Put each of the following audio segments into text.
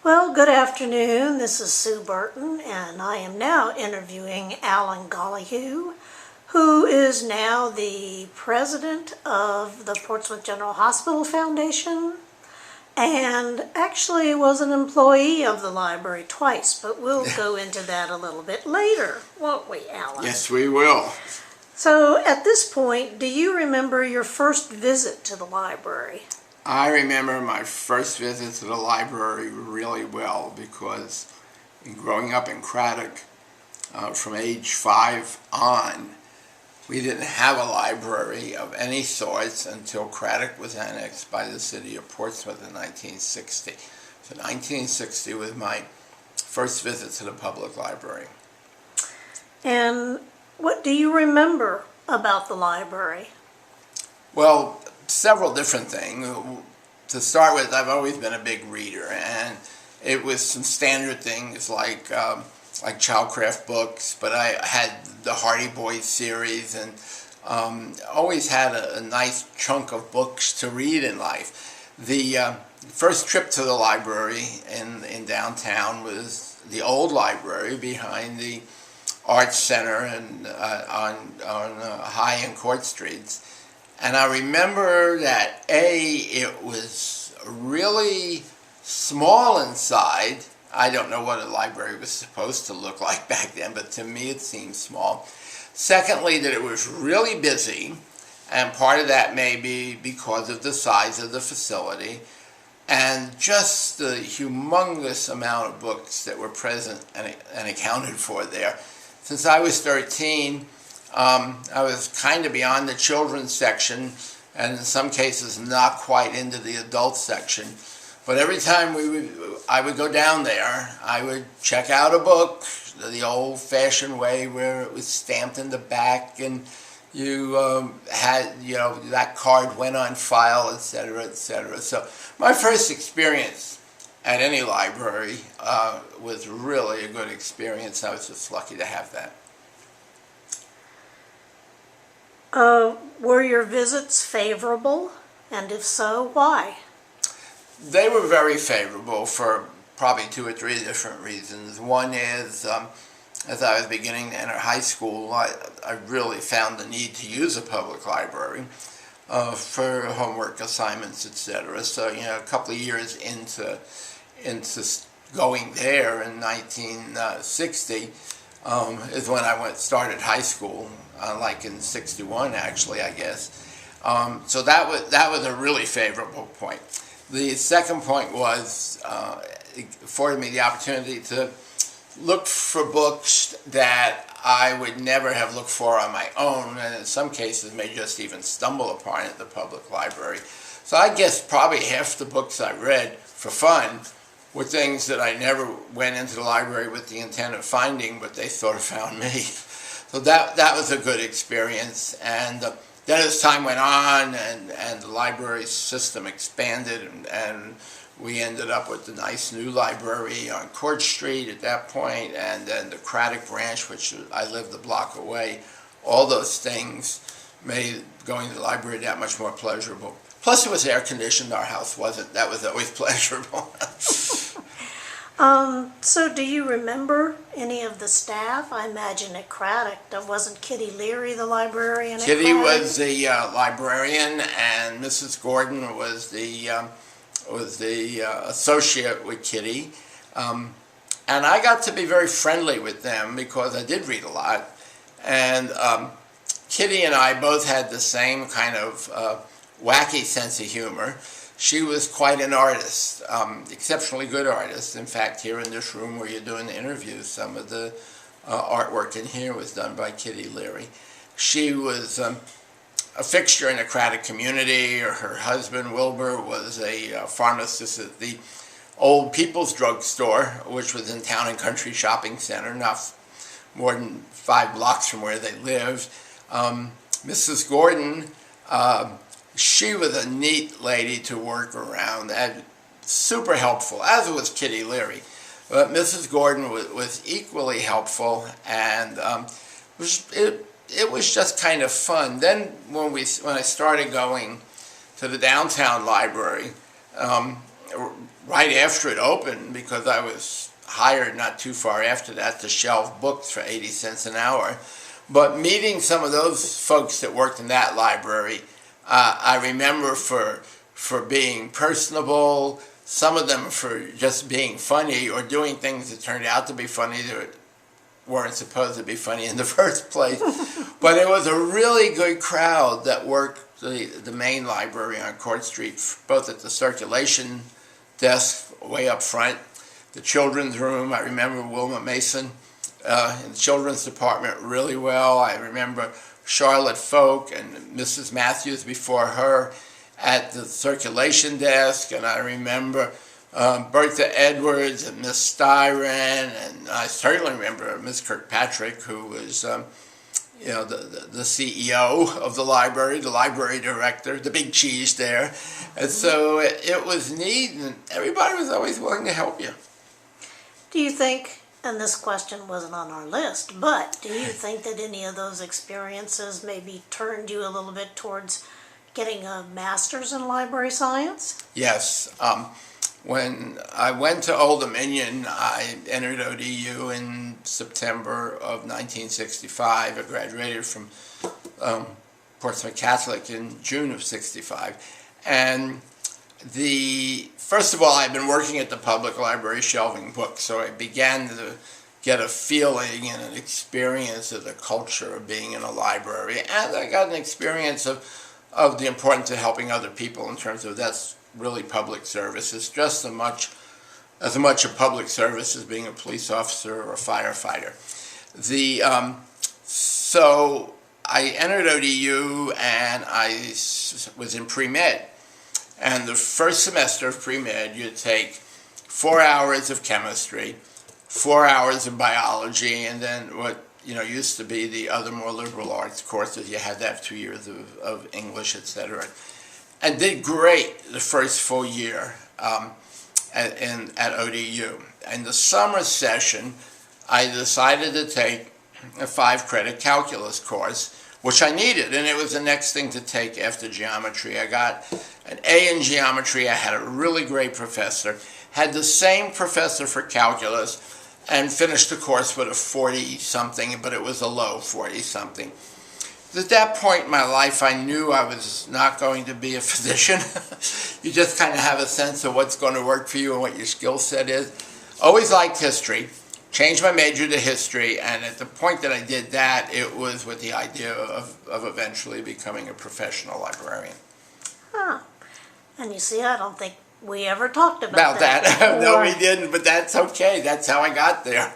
Well, good afternoon. This is Sue Burton, and I am now interviewing Alan Gollihue, who is now the president of the Portsmouth General Hospital Foundation, and actually was an employee of the library twice, but we'll go into that a little bit later, won't we, Alan? Yes, we will. So, at this point, do you remember your first visit to the library? I remember my first visit to the library really well because growing up in Craddock, from age 5 on, we didn't have a library of any sorts until Craddock was annexed by the city of Portsmouth in 1960. So 1960 was my first visit to the public library. And what do you remember about the library? Well, several different things. To start with, I've always been a big reader, and it was some standard things like childcraft books, but I had the Hardy Boys series, and always had a nice chunk of books to read in life. The first trip to the library in downtown was the old library behind the Arts Center and on High and Court Streets. And I remember that it was really small inside. I don't know what a library was supposed to look like back then, but to me it seemed small. Secondly, that it was really busy, and part of that may be because of the size of the facility, and just the humongous amount of books that were present and accounted for there. Since I was 13, I was kind of beyond the children's section, and in some cases not quite into the adult section. But every time I would go down there, I would check out a book the old-fashioned way, where it was stamped in the back, and you had, that card went on file, etc., etc. So my first experience at any library was really a good experience. I was just lucky to have that. Were your visits favorable? And if so, why? They were very favorable for probably 2 or 3 different reasons. One is, as I was beginning to enter high school, I really found the need to use a public library for homework assignments, etc. So, a couple of years into going there in 1960 is when I started high school, like in 61 actually, I guess. So that was a really favorable point. The second point was it afforded me the opportunity to look for books that I would never have looked for on my own, and in some cases may just even stumble upon at the public library. So I guess probably half the books I read for fun were things that I never went into the library with the intent of finding, but they sort of found me. So that was a good experience. And then as time went on and the library system expanded, and we ended up with the nice new library on Court Street at that point, and then the Craddock branch, which I lived a block away. All those things made going to the library that much more pleasurable. Plus it was air conditioned, our house wasn't. That was always pleasurable. So do you remember any of the staff? I imagine at Craddock, wasn't Kitty Leary the librarian at Craddock? Kitty was the librarian, and Mrs. Gordon was the associate with Kitty. And I got to be very friendly with them because I did read a lot. And Kitty and I both had the same kind of wacky sense of humor. She was quite an artist, exceptionally good artist. In fact, here in this room where you're doing the interviews, some of the artwork in here was done by Kitty Leary. She was a fixture in the Craddock community. Her husband, Wilbur, was a pharmacist at the Old People's Drug Store, which was in Town and Country Shopping Center, not more than 5 blocks from where they lived. Mrs. Gordon, she was a neat lady to work around and super helpful, as was Kitty Leary. But Mrs. Gordon was equally helpful, and it was just kind of fun. Then when I started going to the downtown library, right after it opened, because I was hired not too far after that to shelve books for 80 cents an hour. But meeting some of those folks that worked in that library, I remember for being personable, some of them for just being funny or doing things that turned out to be funny that weren't supposed to be funny in the first place. But it was a really good crowd that worked the main library on Court Street, both at the circulation desk way up front, the children's room. I remember Wilma Mason in the children's department really well. I remember Charlotte Folk and Mrs. Matthews before her at the circulation desk, and I remember Bertha Edwards and Miss Styron, and I certainly remember Miss Kirkpatrick, who was the CEO of the library director, the big cheese there. And so it was neat, and everybody was always willing to help you. Do you think, and this question wasn't on our list, but do you think that any of those experiences maybe turned you a little bit towards getting a master's in library science? Yes. When I went to Old Dominion, I entered ODU in September of 1965. I graduated from Portsmouth Catholic in June of 65. And first of all, I'd been working at the public library shelving books, so I began to get a feeling and an experience of the culture of being in a library. And I got an experience of the importance of helping other people in terms of that's really public service. It's just as much a public service as being a police officer or a firefighter. So I entered ODU and I was in pre-med. And the first semester of pre-med, you take 4 hours of chemistry, 4 hours of biology, and then what used to be the other more liberal arts courses. You had to have 2 years of English, etc. And did great the first full year at ODU. In the summer session, I decided to take a 5-credit calculus course, which I needed, and it was the next thing to take after geometry. I got an A in geometry. I had a really great professor, had the same professor for calculus, and finished the course with a 40-something, but it was a low 40-something. At that point in my life, I knew I was not going to be a physician. You just kind of have a sense of what's going to work for you and what your skill set is. Always liked history. Changed my major to history, and at the point that I did that, it was with the idea of eventually becoming a professional librarian. Huh. And you see, I don't think we ever talked about that. No, we didn't, but that's okay. That's how I got there.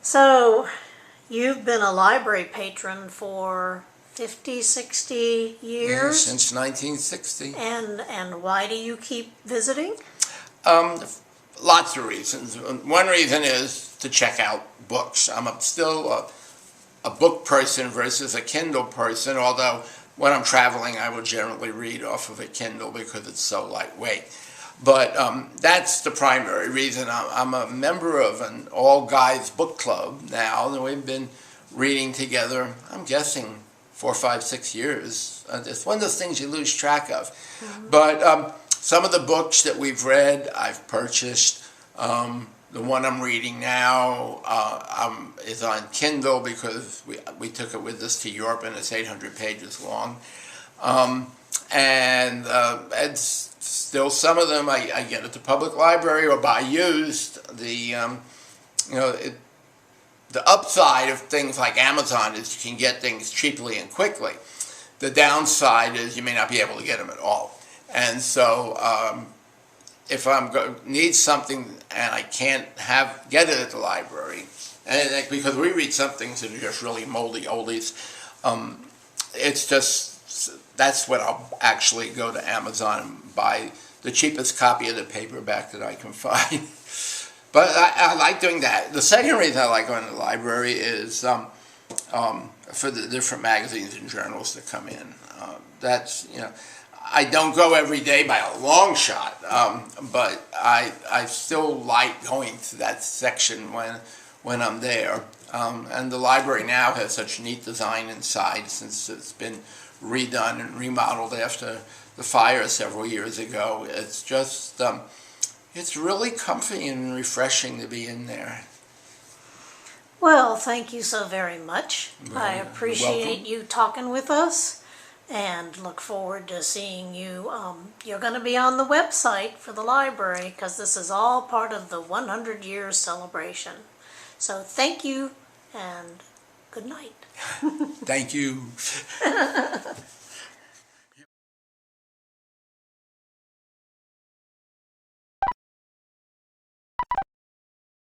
So, you've been a library patron for 50, 60 years? Yeah, since 1960. And why do you keep visiting? Lots of reasons. One reason is to check out books. I'm still a book person versus a Kindle person, although when I'm traveling I will generally read off of a Kindle because it's so lightweight. But that's the primary reason. I'm a member of an all-guys book club now, and we've been reading together, I'm guessing, 4, 5, 6 years. It's one of those things you lose track of. Mm-hmm. But some of the books that we've read, I've purchased. The one I'm reading now is on Kindle because we took it with us to Europe, and it's 800 pages long. And still some of them I get at the public library or buy used. The upside of things like Amazon is you can get things cheaply and quickly. The downside is you may not be able to get them at all. And so if I need something and I can't get it at the library, and because we read some things that are just really moldy oldies, it's just, that's when I'll actually go to Amazon and buy the cheapest copy of the paperback that I can find. But I like doing that. The second reason I like going to the library is for the different magazines and journals that come in. I don't go every day by a long shot, but I still like going to that section when I'm there. And the library now has such neat design inside since it's been redone and remodeled after the fire several years ago. It's just, it's really comfy and refreshing to be in there. Well, thank you so very much. I You're appreciate welcome. you talking with us and look forward to seeing you. You're going to be on the website for the library because this is all part of the 100 years celebration. So thank you and good night. Thank you.